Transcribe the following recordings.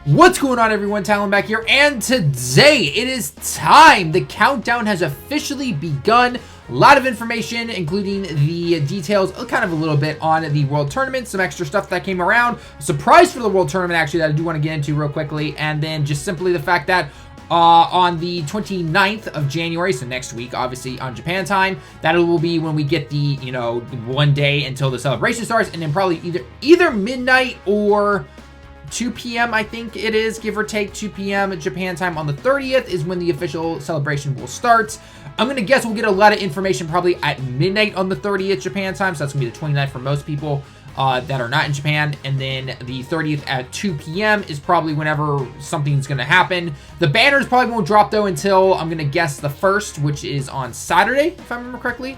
What's going on, everyone? Talon back here, and today it is time. The countdown has officially begun. A lot of information, including the details, kind of a little bit on the World Tournament, some extra stuff that came around, a surprise for the World Tournament, actually, that I do want to get into real quickly, and then just simply the fact that on the 29th of January, so next week, obviously on Japan time, that will be when we get the, one day until the celebration starts, and then probably either midnight or 2 p.m. I think it is, give or take 2 p.m. Japan time on the 30th is when the official celebration will start. I'm going to guess we'll get a lot of information probably at midnight on the 30th Japan time, so that's going to be the 29th for most people that are not in Japan, and then the 30th at 2 p.m. is probably whenever something's going to happen. The banners probably won't drop, though, until, I'm going to guess, the 1st, which is on Saturday, if I remember correctly.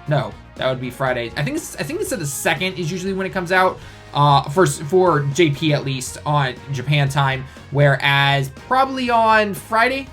No, that would be Friday. I think it said the 2nd is usually when it comes out. For JP at least on Japan time, whereas probably on Friday,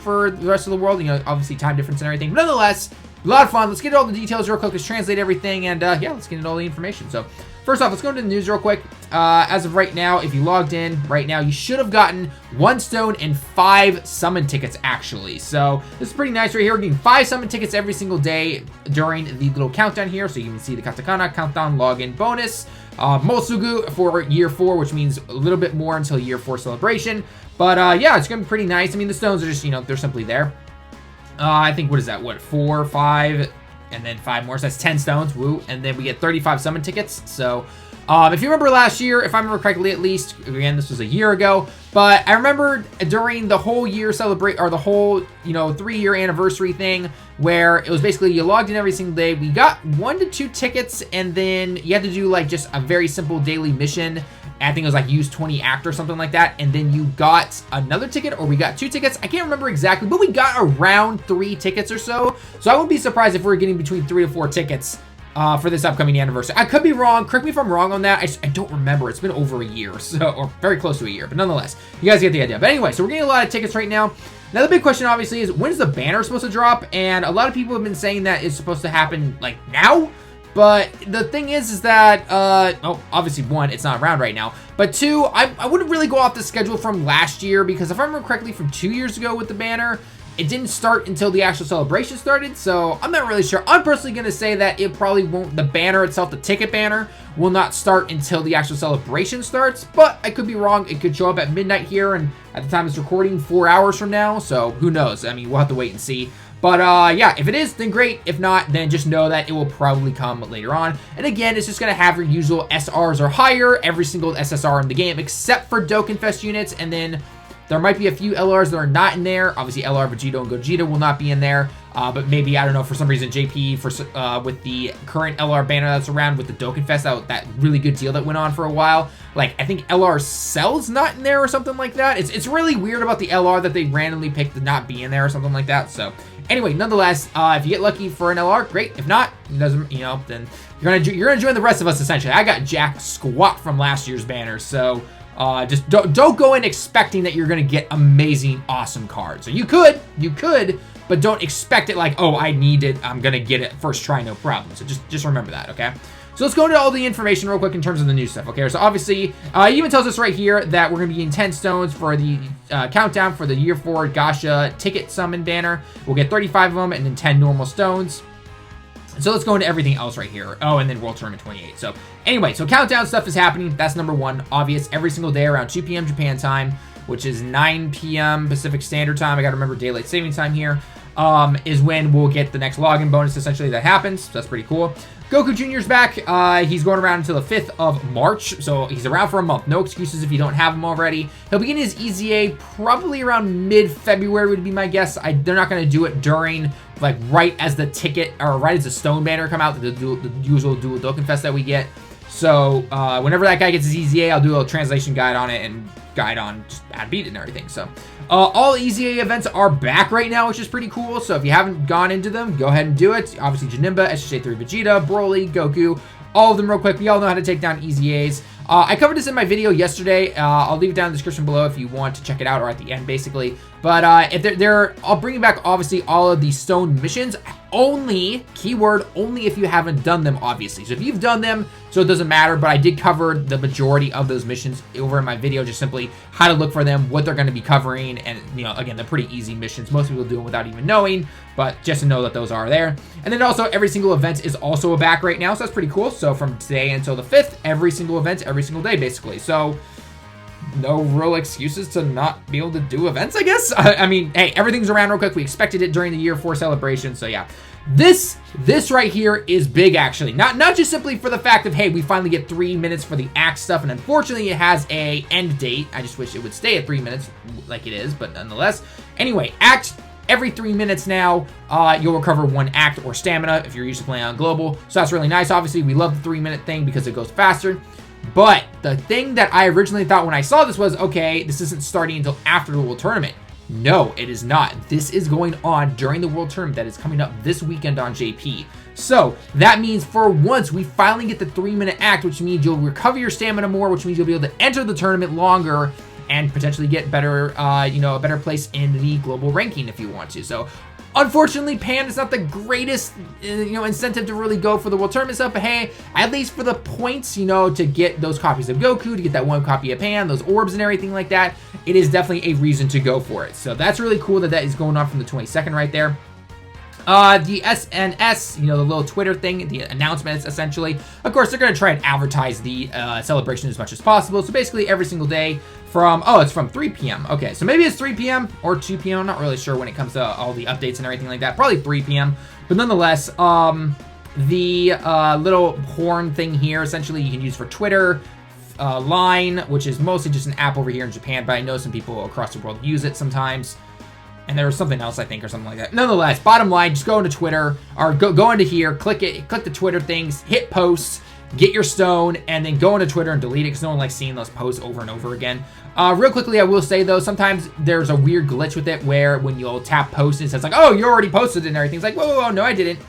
for the rest of the world, obviously time difference and everything. But nonetheless, a lot of fun. Let's get into all the details real quick. Let's translate everything, and yeah, let's get into all the information. So first off, let's go into the news real quick. As of right now, if you logged in right now, you should have gotten 1 stone and 5 summon tickets, actually. So this is pretty nice right here. We're getting 5 summon tickets every single day during the little countdown here. So you can see the katakana countdown login bonus. Mosugu for year 4, which means a little bit more until year 4 celebration. But yeah, it's gonna be pretty nice. I mean, the stones are just, they're simply there. I think, what is that? 4, 5, and then 5 more. So that's 10 stones. Woo. And then we get 35 summon tickets. So if you remember last year, if I remember correctly, at least, again, this was a year ago, but I remember during the whole year the whole, 3-year anniversary thing, where it was basically you logged in every single day. We got 1 to 2 tickets, and then you had to do like just a very simple daily mission. I think it was like use 20 act or something like that, and then you got another ticket, or we got 2 tickets. I can't remember exactly, but we got around 3 tickets or so. So I wouldn't be surprised if we're getting between 3 to 4 tickets for this upcoming anniversary. I could be wrong. Correct me if I'm wrong on that. I don't remember. It's been over a year, so, or very close to a year. But nonetheless, you guys get the idea. But anyway, so we're getting a lot of tickets right now. Now, the big question, obviously, is when is the banner supposed to drop? And a lot of people have been saying that it's supposed to happen, like, now. But the thing is that, obviously, 1, it's not around right now. But 2, I wouldn't really go off the schedule from last year, because if I remember correctly, from 2 years ago with the banner, it didn't start until the actual celebration started, so I'm not really sure. I'm personally going to say that it probably won't, the banner itself, the ticket banner, will not start until the actual celebration starts, but I could be wrong. It could show up at midnight here, and at the time it's recording, 4 hours from now, so who knows? I mean, we'll have to wait and see. But yeah, if it is, then great. If not, then just know that it will probably come later on. And again, it's just going to have your usual SRs or higher, every single SSR in the game, except for Dokkan Fest units, and then there might be a few LRs that are not in there. Obviously, LR Vegito and Gogeta will not be in there. But maybe, I don't know, for some reason, JP, with the current LR banner that's around with the Dokkan Fest, that really good deal that went on for a while. Like, I think LR Cell's not in there or something like that. It's really weird about the LR that they randomly picked to not be in there or something like that. So anyway, nonetheless, if you get lucky for an LR, great. If not, it doesn't, then you're gonna join the rest of us, essentially. I got jack squat from last year's banner, so just don't go in expecting that you're gonna get amazing, awesome cards. So you could, but don't expect it like, oh, I need it, I'm gonna get it first try, no problem. So just remember that, okay? So let's go into all the information real quick in terms of the new stuff, okay? So obviously, it even tells us right here that we're gonna be getting 10 stones for the countdown for the year 4 Gacha ticket summon banner. We'll get 35 of them and then 10 normal stones. So let's go into everything else right here. Oh, and then World Tournament 28. So anyway, so countdown stuff is happening. That's number 1, obvious. Every single day around 2 p.m. Japan time, which is 9 p.m. Pacific Standard Time. I got to remember daylight saving time here. Is when we'll get the next login bonus, essentially, that happens. So that's pretty cool. Goku Jr.'s back. He's going around until the 5th of March, so he's around for a month. No excuses if you don't have him already. He'll begin his EZA probably around mid-February would be my guess. They're not going to do it during, like, right as the ticket, or right as the stone banner come out, the usual dual Dokkan Fest that we get. So whenever that guy gets his EZA, I'll do a little translation guide on it and guide on just add beat and everything. So all EZA events are back right now, which is pretty cool. So if you haven't gone into them, go ahead and do it. Obviously, Janemba, SSJ3 Vegeta, Broly, Goku, all of them real quick. We all know how to take down EZAs. I covered this in my video yesterday. I'll leave it down in the description below if you want to check it out, or at the end, basically. But if I'll bring back, obviously, all of the stone missions. only, keyword, only if you haven't done them, obviously. So if you've done them, so it doesn't matter, but I did cover the majority of those missions over in my video, just simply how to look for them, what they're going to be covering, and, you know, again, they're pretty easy missions. Most people do them without even knowing, but just to know that those are there. And then also, every single event is also back right now, so that's pretty cool. So from today until the 5th, every single event, every single day, basically. So no real excuses to not be able to do events, I guess. I mean, hey, everything's around real quick. We expected it during the year 4 celebration, so yeah. This right here is big, actually. Not just simply for the fact of, hey, we finally get 3 minutes for the act stuff, and unfortunately it has a end date. I just wish it would stay at 3 minutes like it is, but nonetheless. Anyway, act every 3 minutes now, you'll recover 1 act or stamina if you're used to playing on global. So that's really nice. Obviously, we love the 3-minute thing because it goes faster. But the thing that I originally thought when I saw this was, okay, this isn't starting until after the World Tournament. No, it is not. This is going on during the World Tournament that is coming up this weekend on JP. So that means for once we finally get the 3-minute act, which means you'll recover your stamina more, which means you'll be able to enter the tournament longer and potentially get better, you know, a better place in the global ranking if you want to. So unfortunately, Pan is not the greatest, you know, incentive to really go for the World Tournament stuff, but hey, at least for the points, you know, to get those copies of Goku, to get that 1 copy of Pan, those orbs and everything like that, it is definitely a reason to go for it. So that's really cool that that is going on from the 22nd right there. The SNS, you know, the little Twitter thing, the announcements, essentially. Of course, they're going to try and advertise the celebration as much as possible. So basically, every single day from, oh, it's from 3 p.m. Okay, so maybe it's 3 p.m. or 2 p.m. I'm not really sure when it comes to all the updates and everything like that. Probably 3 p.m. But nonetheless, the little horn thing here, essentially, you can use for Twitter, Line, which is mostly just an app over here in Japan, but I know some people across the world use it sometimes. And there was something else, I think, or something like that. Nonetheless, bottom line, just go into Twitter, or go into here, click it, click the Twitter things, hit posts, get your stone, and then go into Twitter and delete it, because no one likes seeing those posts over and over again. Real quickly, I will say, though, sometimes there's a weird glitch with it, where when you'll tap post, it says like, oh, you already posted it and everything. It's like, whoa, whoa, whoa, no, I didn't.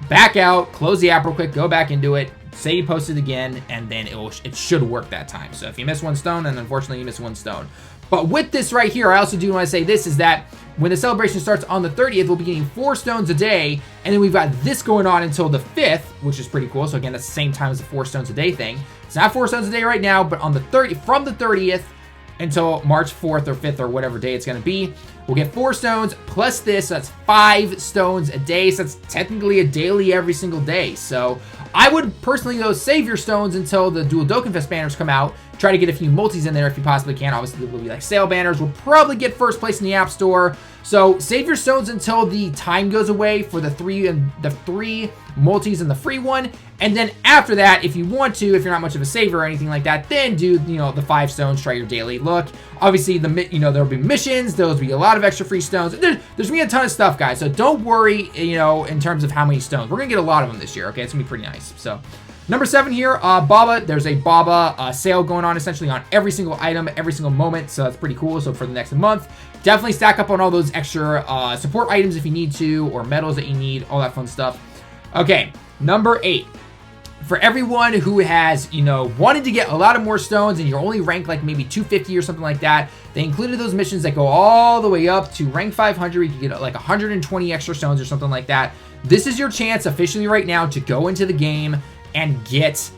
Back out, close the app real quick, go back into it, say you posted again, and then it should work that time. So if you miss 1 stone, then unfortunately you miss 1 stone. But with this right here, I also do want to say this, is that when the celebration starts on the 30th, we'll be getting 4 stones a day, and then we've got this going on until the 5th, which is pretty cool. So again, that's the same time as the 4 stones a day thing. It's not 4 stones a day right now, but on the from the 30th until March 4th or 5th or whatever day it's going to be, we'll get 4 stones plus this, so that's 5 stones a day. So that's technically a daily every single day. So I would personally, though, save your stones until the Dual Dokkan Fest banners come out. Try to get a few multis in there if you possibly can. Obviously, there will be like sale banners. We'll probably get first place in the App Store. So save your stones until the time goes away for the 3 multis and the free one. And then after that, if you want to, if you're not much of a saver or anything like that, then do, you know, the 5 stones, try your daily look. Obviously, you know, there'll be missions. There'll be a lot of extra free stones. There's gonna be a ton of stuff, guys. So don't worry, you know, in terms of how many stones. We're gonna get a lot of them this year, okay? It's gonna be pretty nice. So number 7 here, Baba. There's a Baba sale going on essentially on every single item, every single moment. So that's pretty cool. So for the next month, definitely stack up on all those extra support items if you need to, or medals that you need, all that fun stuff. Okay, number 8. For everyone who has, you know, wanted to get a lot of more stones and you're only ranked like maybe 250 or something like that, they included those missions that go all the way up to rank 500. You can get like 120 extra stones or something like that. This is your chance officially right now to go into the game and get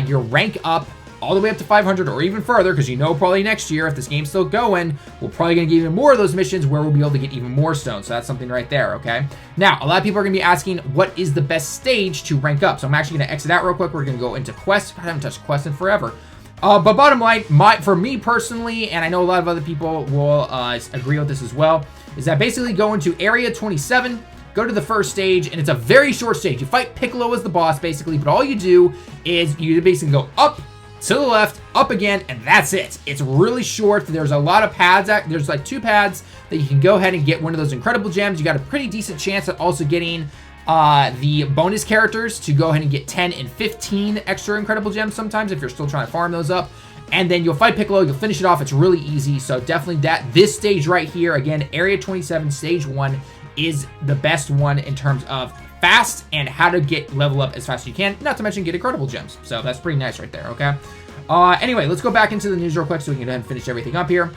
your rank up all the way up to 500 or even further, because you know probably next year, if this game's still going, we're probably going to get even more of those missions where we'll be able to get even more stones. So that's something right there, okay? Now, a lot of people are going to be asking, what is the best stage to rank up? So I'm actually going to exit out real quick. We're going to go into Quest. God, I haven't touched Quest in forever. But bottom line, for me personally, and I know a lot of other people will agree with this as well, is that basically go into Area 27, go to the first stage, and it's a very short stage. You fight Piccolo as the boss, basically, but all you do is you basically go up, to the left, up again, and that's it. It's really short. There's a lot of pads. There's like 2 pads that you can go ahead and get one of those incredible gems. You got a pretty decent chance at also getting the bonus characters to go ahead and get 10 and 15 extra incredible gems sometimes if you're still trying to farm those up. And then you'll fight Piccolo. You'll finish it off. It's really easy. So definitely this stage right here, again, Area 27, Stage 1, is the best one in terms of fast and how to get level up as fast as you can, not to mention get incredible gems. So that's pretty nice right there, okay? Anyway, let's go back into the news real quick so we can go ahead and finish everything up here.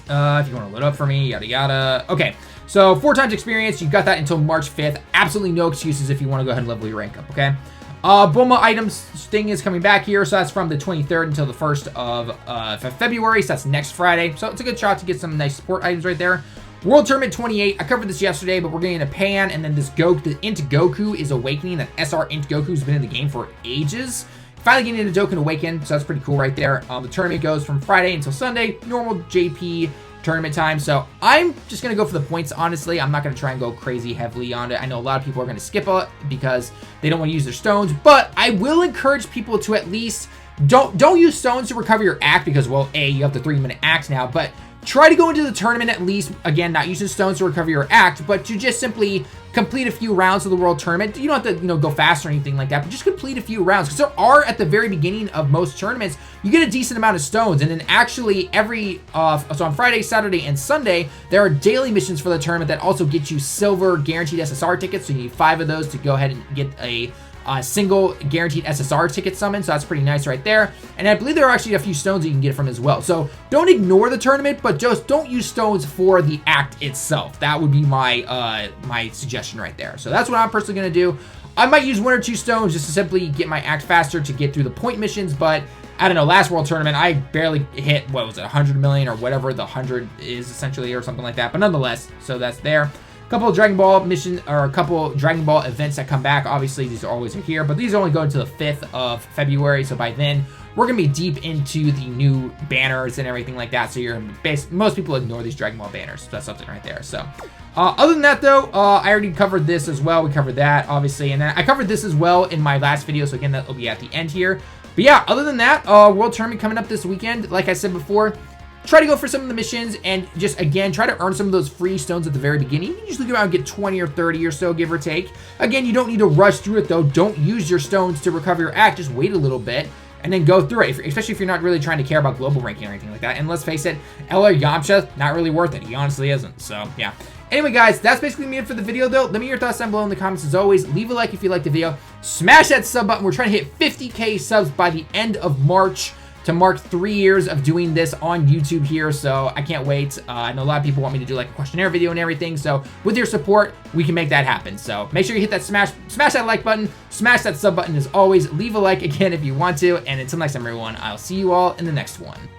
If you want to load up for me, yada yada. Okay, So 4 times experience, you've got that until March 5th. Absolutely no excuses if you want to go ahead and level your rank up, okay? Bulma items thing is coming back here, so that's from the 23rd until the 1st of February, so that's next Friday. So it's a good shot to get some nice support items right there. World Tournament 28, I covered this yesterday, but we're getting a Pan, and then this the Int Goku is awakening. That SR Int Goku's been in the game for ages. Finally getting into Dokkan Awaken, so that's pretty cool right there. The tournament goes from Friday until Sunday, normal JP tournament time. So I'm just going to go for the points, honestly. I'm not going to try and go crazy heavily on it. I know a lot of people are going to skip it because they don't want to use their stones, but I will encourage people to at least don't use stones to recover your act because, well, A, you have the 3-minute act now, but try to go into the tournament at least, again, not using stones to recover your act, but to just simply complete a few rounds of the World Tournament. You don't have to, go fast or anything like that, but just complete a few rounds, because there are, at the very beginning of most tournaments, you get a decent amount of stones, and then actually every, so on Friday, Saturday, and Sunday, there are daily missions for the tournament that also get you silver guaranteed SSR tickets, so you need 5 of those to go ahead and get a single guaranteed SSR ticket summon, so that's pretty nice right there. And I believe there are actually a few stones that you can get from as well. So don't ignore the tournament, but just don't use stones for the act itself. That would be my my suggestion right there. So that's what I'm personally going to do. I might use 1 or 2 stones just to simply get my act faster to get through the point missions, but I don't know, last World Tournament, I barely hit, what was it, 100 million or whatever the 100 is essentially or something like that, but nonetheless, so that's there. Couple of Dragon Ball mission or a couple Dragon Ball events that come back. Obviously, these are always here, but these only go until the 5th of February. So by then, we're gonna be deep into the new banners and everything like that. So most people ignore these Dragon Ball banners. So that's something right there. So other than that, though, I already covered this as well. We covered that obviously, and then I covered this as well in my last video. So again, that will be at the end here. But yeah, other than that, World Tournament coming up this weekend. Like I said before, try to go for some of the missions and just, again, try to earn some of those free stones at the very beginning. You can usually go out and get 20 or 30 or so, give or take. Again, you don't need to rush through it, though. Don't use your stones to recover your act. Just wait a little bit and then go through it, especially if you're not really trying to care about global ranking or anything like that. And let's face it, LR Yamcha, not really worth it. He honestly isn't. So, yeah. Anyway, guys, that's basically me for the video, though. Let me know your thoughts down below in the comments. As always, leave a like if you liked the video. Smash that sub button. We're trying to hit 50K subs by the end of March to mark 3 years of doing this on YouTube here, so I can't wait. I know a lot of people want me to do like a questionnaire video and everything, so with your support, we can make that happen. So make sure you hit that smash that like button, smash that sub button as always, leave a like again if you want to, and until next time, everyone, I'll see you all in the next one.